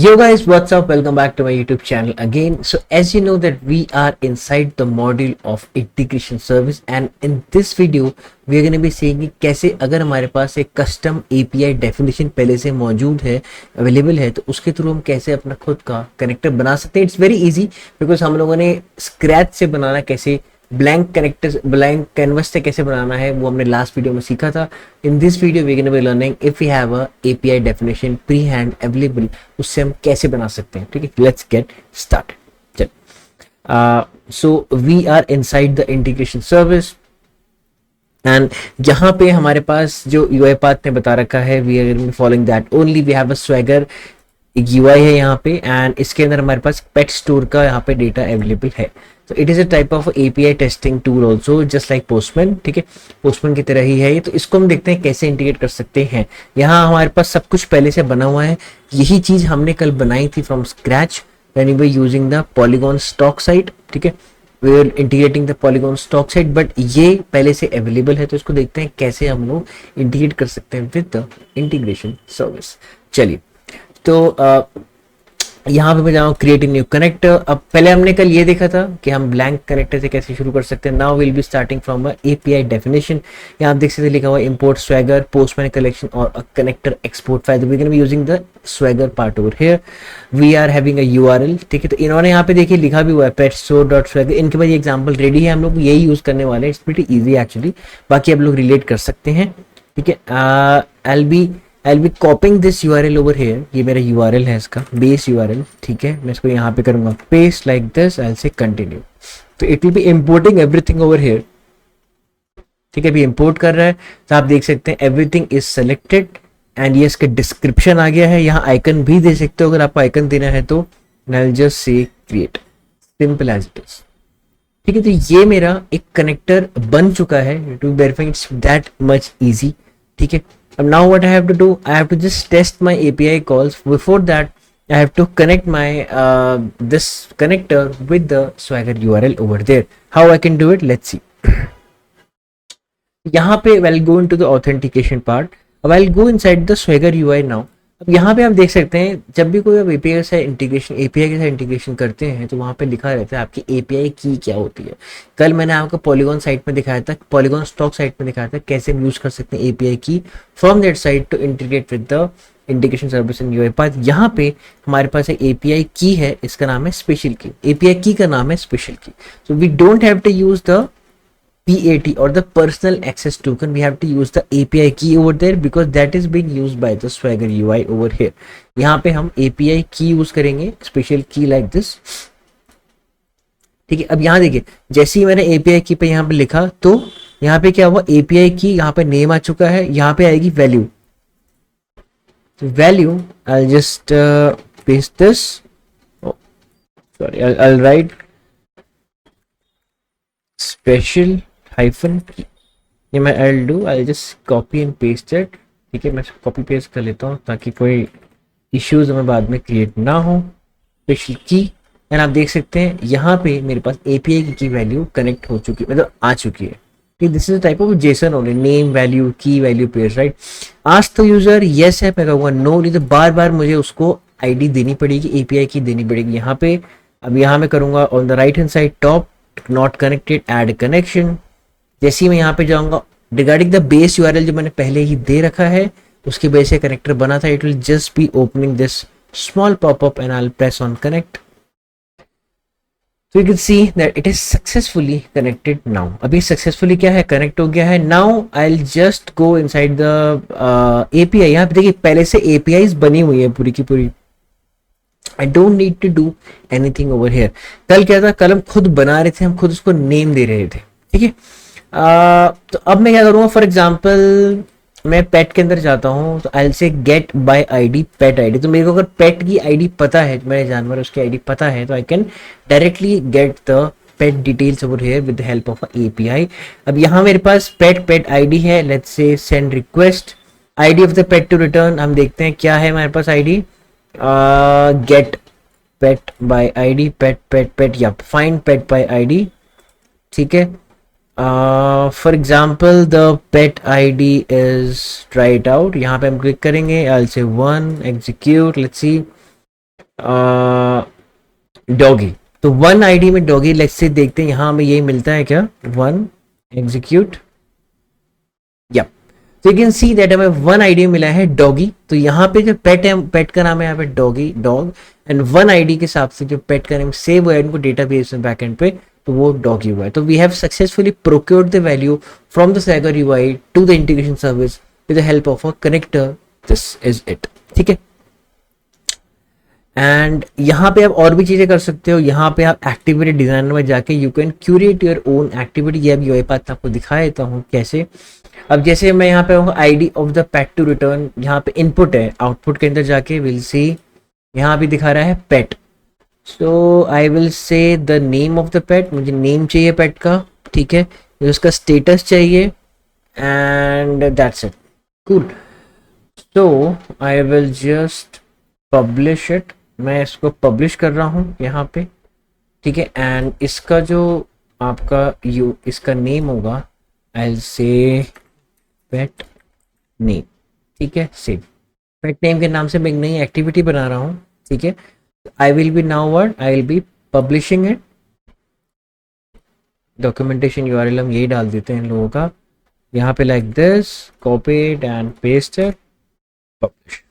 Yo guys, what's up? Welcome back to my YouTube channel again. So as you know that we are inside the module of integration service, and in this video we are going to be seeing कि कैसे अगर हमारे पास एक custom API definition पहले से मौजूद है, available है, तो उसके थ्रू हम कैसे अपना खुद का कनेक्टर बना सकते हैं. इट्स वेरी इजी बिकॉज हम लोगों ने स्क्रैच से बनाना कैसे, ब्लैंक कनेक्टर ब्लैंक कैनवस से कैसे बनाना है वो हमने लास्ट वीडियो में सीखा था. In this video we gonna be learning if we have a API definition pre hand available, उससे हम कैसे बना सकते हैं. ठीक है, लेट्स गेट स्टार्ट. चल, so we are inside the integration service and यहाँ पे हमारे पास जो UI पाथ ने बता रखा है, we are following that only. We have a Swagger एक UI है यहाँ पे, एंड इसके अंदर हमारे पास पेट स्टोर का यहाँ पे डेटा अवेलेबल है. तो it is a type of API testing tool also, just like postman. ठीक है, पोस्टमैन की तरह ही है ये. तो इसको हम देखते हैं कैसे इंटीग्रेट कर सकते हैं. यहाँ हमारे पास सब कुछ पहले से बना हुआ है. यही चीज़ हमने कल बनाई थी from scratch when we were using the Polygon stock site. ठीक है, we are integrating the Polygon stock site, but ये पहले से अवेलेबल है. तो इसको देखते हैं कैसे हम लोग इंटीग्रेट कर सकते हैं विद द इंटीग्रेशन सर्विस. चलिए, तो यहाँ पे मैं जाऊँ क्रिएट न्यू कनेक्टर. अब पहले हमने कल ये देखा था कि हम ब्लैंक कनेक्टर से कैसे शुरू कर सकते हैं. Now will be starting from a API definition. यहाँ आप देख सकते हैं लिखा हुआ इंपोर्ट स्वैगर पोस्टमैन कलेक्शन और a connector export file. We can be using the swagger part over here. We are having a URL. ठीक है, तो इन्होंने यहाँ पे देखिए लिखा भी हुआ है petstore.swagger. इनके पास ये एग्जाम्पल रेडी है, हम लोग यही यूज करने वाले हैं. इट्स प्रीटी इजी एक्चुअली, बाकी आप लोग रिलेट कर सकते हैं. ठीक है, I'll be copying this URL over here. ये मेरा URL है, इसका बेस URL. ठीक है, मैं इसको यहाँ पे करूँगा paste like this. I'll say continue. तो it will be importing everything over here. ठीक है, अभी import कर रहा है. तो आप देख सकते हैं everything is selected and ये इसका description आ गया है. यहाँ icon भी दे सकते हो अगर आपको icon देना है तो. I'll just say create. Simple as it is. ठीक है, तो ये मेरा एक कनेक्टर बन चुका है. To verify it's that much easy. ठीक है, now what I have to do, I have to just test my API calls. Before that I have to connect my this connector with the Swagger URL over there. How I can do it, let's see. यहाँ पे I'll go into the authentication part. अब I'll go inside the Swagger UI now. अब यहाँ पे आप देख सकते हैं जब भी कोई आप API से इंटीग्रेशन करते हैं तो वहाँ पे लिखा रहता है आपकी API की क्या होती है. कल मैंने आपको पॉलीगॉन साइट में दिखाया था, पॉलीगॉन स्टॉक साइट में दिखाया था कैसे हम यूज कर सकते हैं API की from that site to integrate with the integration service in UI path. यहाँ पे हमारे पास एक API की है, इसका नाम है स्पेशल की. API की का नाम है special key. So we don't have to use the PAT or the personal access token. We have to use the API key over there because that is being used by the Swagger UI over here. यहाँ पे हम API key use करेंगे, special key like this. ठीक है, अब यहाँ देखिए जैसे ही मैंने API की पे यहाँ पे लिखा तो यहाँ पे क्या हुआ, API की यहाँ पे नेम आ चुका है. यहाँ पे आएगी value. Value I'll just paste this. Oh, sorry, I'll write special hyphen key. ये मैं I'll just copy and paste it. ठीक है, मैं कॉपी पेस्ट कर लेता हूँ ताकि कोई इश्यूज हमें बाद में क्रिएट ना हो. स्पेशल की, एंड आप देख सकते हैं यहाँ पे मेरे पास API की वैल्यू कनेक्ट हो चुकी है, मतलब आ चुकी है. This is type of JSON only, name value की वैल्यू पेस्ट, राइट. आज तो यूजर यस है, मैं कहूँगा नो, नहीं तो बार बार मुझे उसको ID देनी पड़ेगी, API की देनी पड़ेगी. यहाँ पे अब यहाँ मैं करूँगा on the right hand side top not connected add connection. जैसे ही मैं यहाँ पे जाऊंगा रिगार्डिंग द बेस URL जो मैंने पहले ही दे रखा है उसके बेस से कनेक्टर बना था. It will just be opening this small popup and I will press on connect. So you can see that it is successfully connected now. अभी सक्सेसफुली क्या है, कनेक्ट हो गया है. Now I'll just go inside the API. यहाँ पे देखिए पहले से APIs बनी हुई है पूरी की पूरी. I don't need to do anything over here. कल क्या था, कल हम खुद बना रहे थे, हम खुद उसको नेम दे रहे थे. ठीक है, तो अब मैं क्या करूँगा, फॉर एग्जाम्पल मैं पेट के अंदर जाता हूँ तो आई से गेट बाय ID पेट ID. तो मेरे को अगर पेट की ID पता है, मेरे जानवर उसकी ID पता है, तो I can directly get the pet details over here with the help of API. अब यहाँ मेरे पास पेट ID है. Let's say send request ID of the pet to return. हम देखते हैं क्या है हमारे पास ID. Get pet by ID, pet या फाइंड पेट बाय ID. ठीक है, for example the pet ID is try it out. यहाँ पे हम क्लिक करेंगे, I'll say 1 execute. let's see. Doggy. तो वन आईडी में डॉगी, लेट्स से देखते हैं यहाँ हमें यही मिलता है क्या, वन एग्जीक्यूट, या तो यू कैन सी दैट हमें वन आईडी मिला है डॉगी। तो यहाँ पे जो पेट है, पेट का नाम है यहाँ पे doggy, dog, and one ID के हिसाब से जो पेट का नेम सेव हुआ है इनको डेटाबेस में बैकएंड पे, तो वो डॉगी हुआ है। तो we have successfully procured the value from the Swagger UI to the integration service with the help of a connector. This is it, ठीक है। एंड यहाँ पे आप और भी चीजें कर सकते हो। यहाँ पे आप एक्टिविटी डिजाइनर में जाके you can curate your own activity. ये अब यूआई पाथ आपको दिखा देता हूँ कैसे। अब जैसे मैं यहाँ पे आऊँगा ID of the pet to return, यहाँ पे इनपुट है, आउटपुट के अंदर जाके विल सी यहाँ भी दिखा रहा है pet. So I will say the name of the pet, मुझे नेम चाहिए पेट का, ठीक है, मुझे उसका स्टेटस चाहिए, and that's it, cool. So I will just publish it, मैं इसको पब्लिश कर रहा हूँ यहाँ पे, ठीक है। एंड इसका जो आपका यू इसका नेम होगा, आई से पेट नेम, ठीक है, सेव। पेट नेम के नाम से मैं एक नई एक्टिविटी बना रहा हूँ, ठीक है। I will be now word, I will be publishing it. Documentation URL हम यही डाल देते हैं इन लोगों का यहाँ पे, like this, copy it and paste it, publish.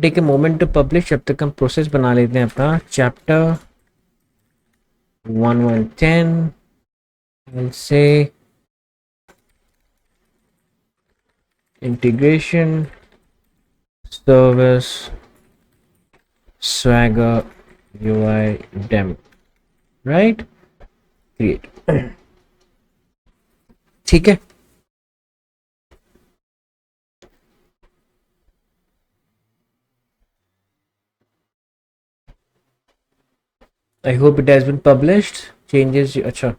Take a moment to publish, जब तक हम प्रोसेस बना लेते हैं अपना chapter 1110। I'll say integration service Swagger UI demo, right? Create. ठीक है। I hope it has been published. Changes, अच्छा,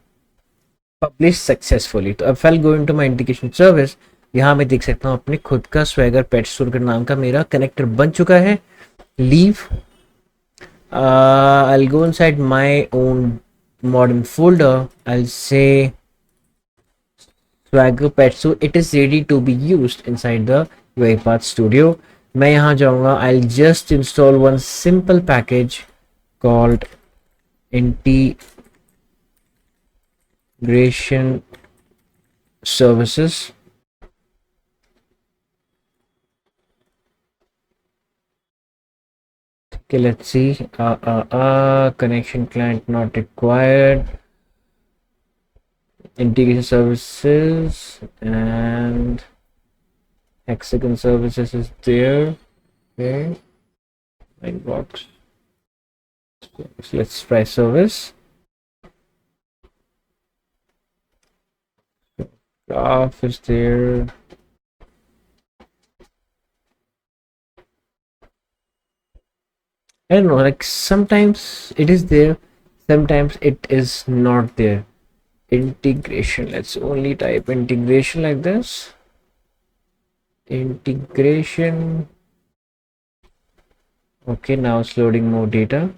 पब्लिश सक्सेसफुली। तो अब file go into my integration service, यहाँ मैं देख सकता हूँ अपने खुद का स्वैगर पेट स्टोर के नाम का मेरा कनेक्टर बन चुका है। Leave, I'll go inside my own modern folder. I'll say Swagger Pet, so it is ready to be used inside the UiPath Studio. मैं यहाँ जाऊँगा, I'll just install one simple package called integration services. Okay, let's see. Connection client not required. Integration services and hexagon services is there. Okay, inbox. So let's try service. Graph is there. I don't know, like sometimes it is there, sometimes it is not there. Integration, let's only type integration like this. Integration. Okay, now it's loading more data.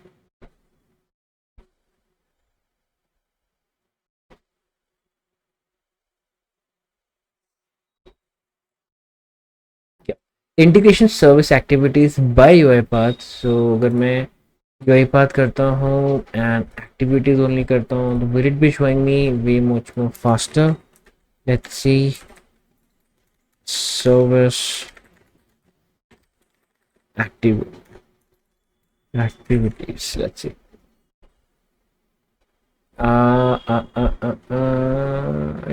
Yeah. Integration service activities by UiPath. So अगर मैं UiPath करता हूँ and activities only करता हूँ, तो will it be showing me way much more faster? Let's see. Service activities. Let's see.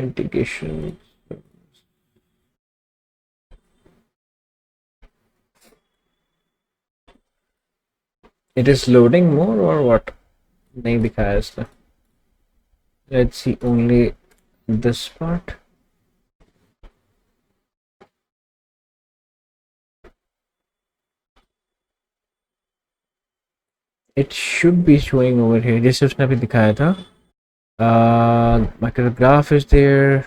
Integration. It is loading more or what? नहीं दिखाया इसने. Let's see only this part. It should be showing over here. जैसे उसने अभी दिखाया था. My graph is there.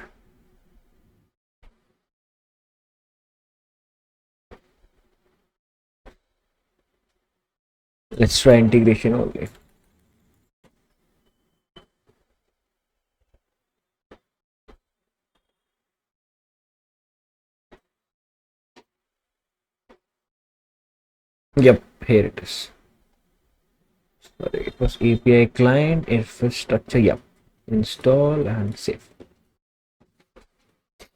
Let's try integration only. Yep, here it is. Sorry, it was API client infrastructure. Yeah, install and save.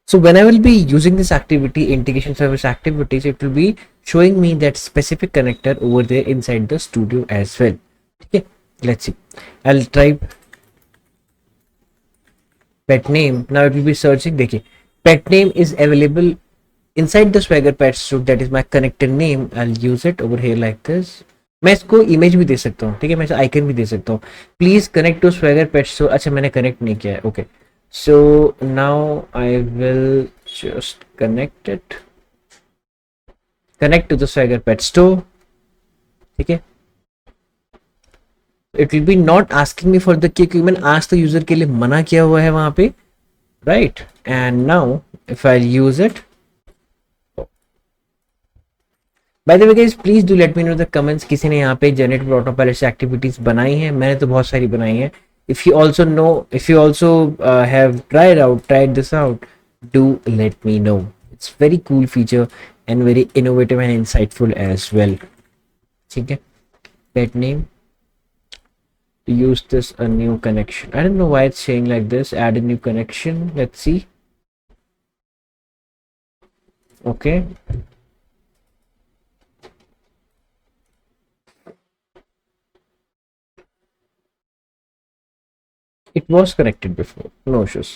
So when I will be using this activity, integration service activities, it will be showing me that specific connector over there inside the studio as well. Okay, let's see. I'll type pet name. Now it will be searching. देखिए, pet name is available inside the Swagger Pet Studio. That is my connector name. I'll use it over here like this. मैं इसको image भी दे सकता हूँ, ठीक है, मैं आइकन भी दे सकता हूँ. Please connect to Swagger pet store. अच्छा, मैंने कनेक्ट नहीं किया है. Okay, so now I will just connect to the Swagger pet store. ठीक है, it will be not asking me for the key, क्योंकि मैंने आज तो यूजर के लिए मना किया हुआ है वहां पे, right. And now if I use it, by the way guys, please do let me know the comments, किसी ने यहाँ पे जनरेट ऑटोपायलट से एक्टिविटीज बनाई है. मैंने तो बहुत सारी बनाई है. If you also know, if you also have tried this out, do let me know. It's very cool feature and very innovative and insightful as well. ठीक है, pet name, use this a new connection. I don't know why it's saying like this. Add a new connection. Let's see. Okay, it was connected before, no issues.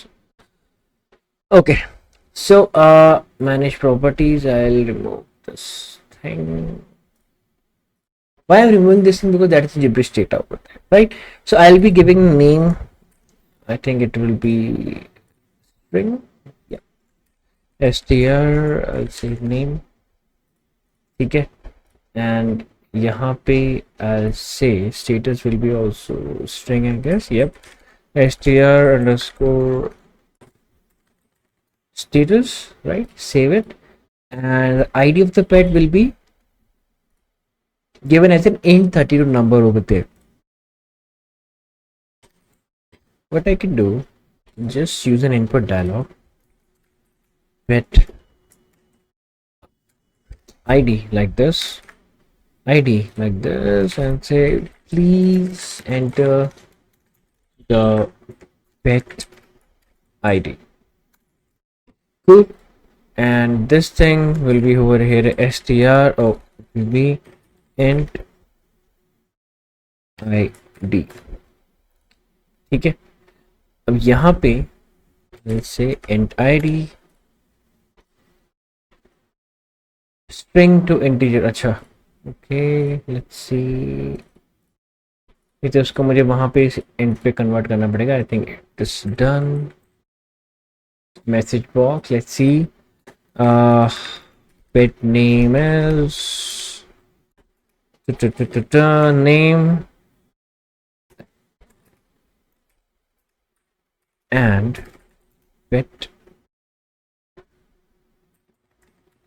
Okay, so manage properties. I'll remove this thing. Why I'm removing this thing? Because that is gibberish data over there, right? So I'll be giving name. I think it will be string. Yeah, str. I'll say name. ठीक है, and यहाँ पे I'll say status will be also string, I guess. Yep, str underscore status, right? Save it, and the ID of the pet will be given as an int 32 number over there. What I can do, just use an input dialog, pet ID like this, and say please enter the pet ID. Cool. And this thing will be over here, str, oh, will be int id. ठीक है, अब यहाँ पे से int id string to integer. अच्छा, okay, let's see. ये तो उसको मुझे वहां पे int पे कन्वर्ट करना पड़ेगा. I think it is done. Message box, let's see. pet name is name and pet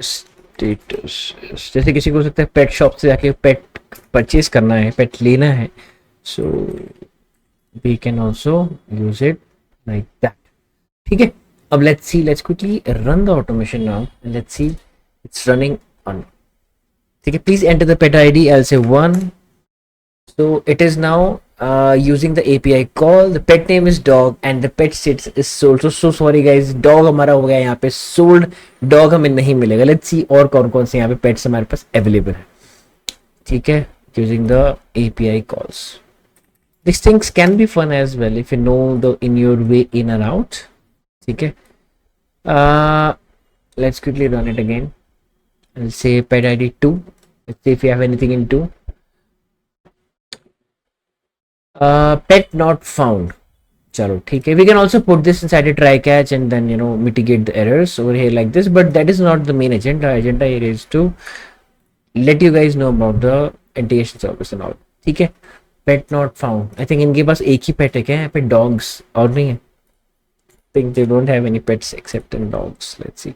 status. जैसे किसी को हो सकता है पेट शॉप से जाके पेट परचेज करना है, पेट लेना है, so we can also use it like that. ठीक है, अब let's see, let's quickly run the automation now. Let's see, it's running on. ठीक है, please enter the pet ID. I will say 1. so it is now using the API call. The pet name is dog and the pet status is sold. So sorry guys, dog हमारा हो गया यहाँ पे sold. dog हमें नहीं मिलेगा. let's see और कौन कौन से यहाँ पे pets हमारे पास available है. ठीक है, using the API calls. These things can be fun as well if you know the in your way in and out. ठीक है, let's quickly run it again. I'll say pet ID 2. Let's see if you have anything in 2. Pet not found. Chalo, ठीक है. We can also put this inside a try catch and then mitigate the errors over here like this. But that is not the main agenda. Agenda here is to let you guys know about the integration service and all. ठीक है. Pet not found. I think इनके पास एक ही pet है क्या? यहाँ पे dogs और नहीं है. I think they don't have any pets except in dogs. Let's see.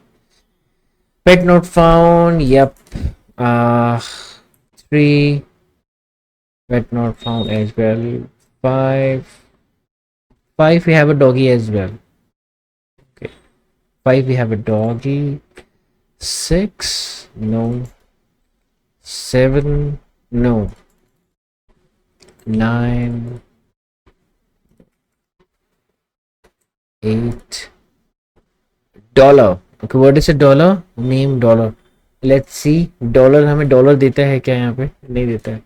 Pet not found. Yep. 3. Pet not found as well. 5. 5 we have a doggy as well. Okay. 5 we have a doggy. 6 no. 7 no 9 8 dollar. Okay, what is a dollar? Name dollar. Let's see, dollar हमें dollar देता है क्या? यहाँ पे नहीं देता है.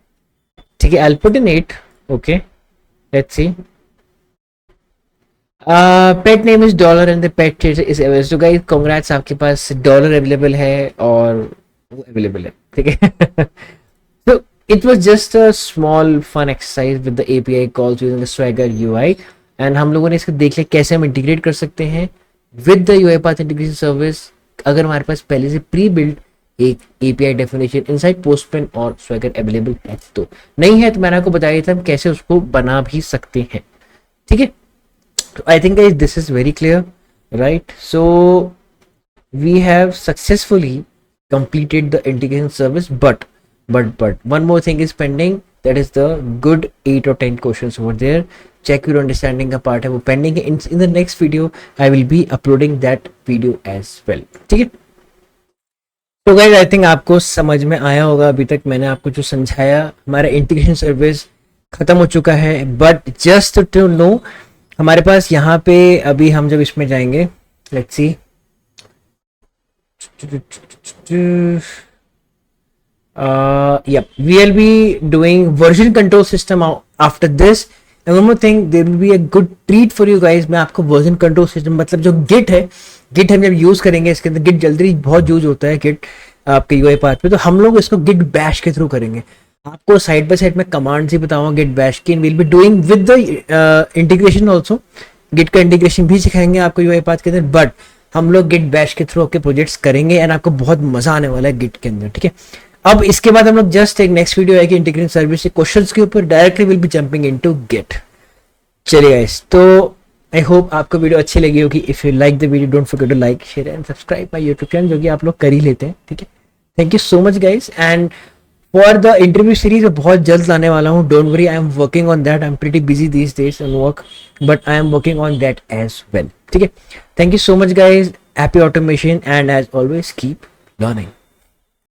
ठीक है, I put in 8. Okay, let's see. Pet name is dollar and the pet is available. So guys, congrats, आपके पास डॉलर अवेलेबल है और वो अवेलेबल है. ठीक है. So it was just a small fun exercise with the API calls using the Swagger UI. And हम लोगों ने इसको देख लिया कैसे हम इंटीग्रेट कर सकते हैं with the UI path integration service अगर हमारे पास पहले से प्री बिल्ड एक एपीआई डेफिनेशन इनसाइड पोस्टमैन और स्वैगर अवेलेबल है. तो नहीं है तो मैंने आपको बताया था हम कैसे उसको बना भी सकते हैं. ठीक है, तो I think this is very clear, right? So we have successfully completed the integration service, but one more thing is pending, that is the good 8 or 10 questions over there. Check your understanding का part है वो pending है. In the next video I will be uploading that video as well. ठीक है, तो guys I think आपको समझ में आया होगा. अभी तक मैंने आपको जो समझाया, हमारा इंटीग्रेशन सर्विस खत्म हो चुका है. बट जस्ट टू नो, हमारे पास यहाँ पे अभी हम जब इसमें जाएंगे, let's see, yep, we'll be doing version control system after this. And one more thing, there will be a good treat for you guys. मैं आपको वर्जन कंट्रोल सिस्टम मतलब जो गिट है, गिट हम जब यूज करेंगे, इसके अंदर गिट जल्दी बहुत यूज होता है गिट आपके यूआई पाथ पे, तो हम लोग इसको गिट बैश के थ्रू करेंगे. आपको साइड बाय साइड में कमांड ही बताऊंगा गिट बैश की. Will be doing with the integration also. Git का इंटीग्रेशन भी सिखाएंगे आपको यूआई पाथ के अंदर, बट हम लोग गिट बैश के थ्रू आपके प्रोजेक्ट्स करेंगे एंड आपको बहुत मजा आने वाला है गिट के अंदर. ठीक है, अब इसके बाद हम लोग जस्ट एक नेक्स्ट वीडियो आएगी इंटीग्रेशन सर्विस के क्वेश्चंस के ऊपर. Directly will be jumping into Git. चलिए गाइस, तो आई होप आपको वीडियो अच्छी लगी होगी. If you like the video, don't forget to like, share and subscribe my YouTube channel, जो कि आप लोग कर ही लेते हैं. ठीक है, thank you so much guys. And for the interview series मैं बहुत जल्द लाने वाला हूँ. Don't worry, I am working on that. I am pretty busy these days on work, but I am working on that as well. ठीक है, thank you so much guys. Happy automation and as always keep learning.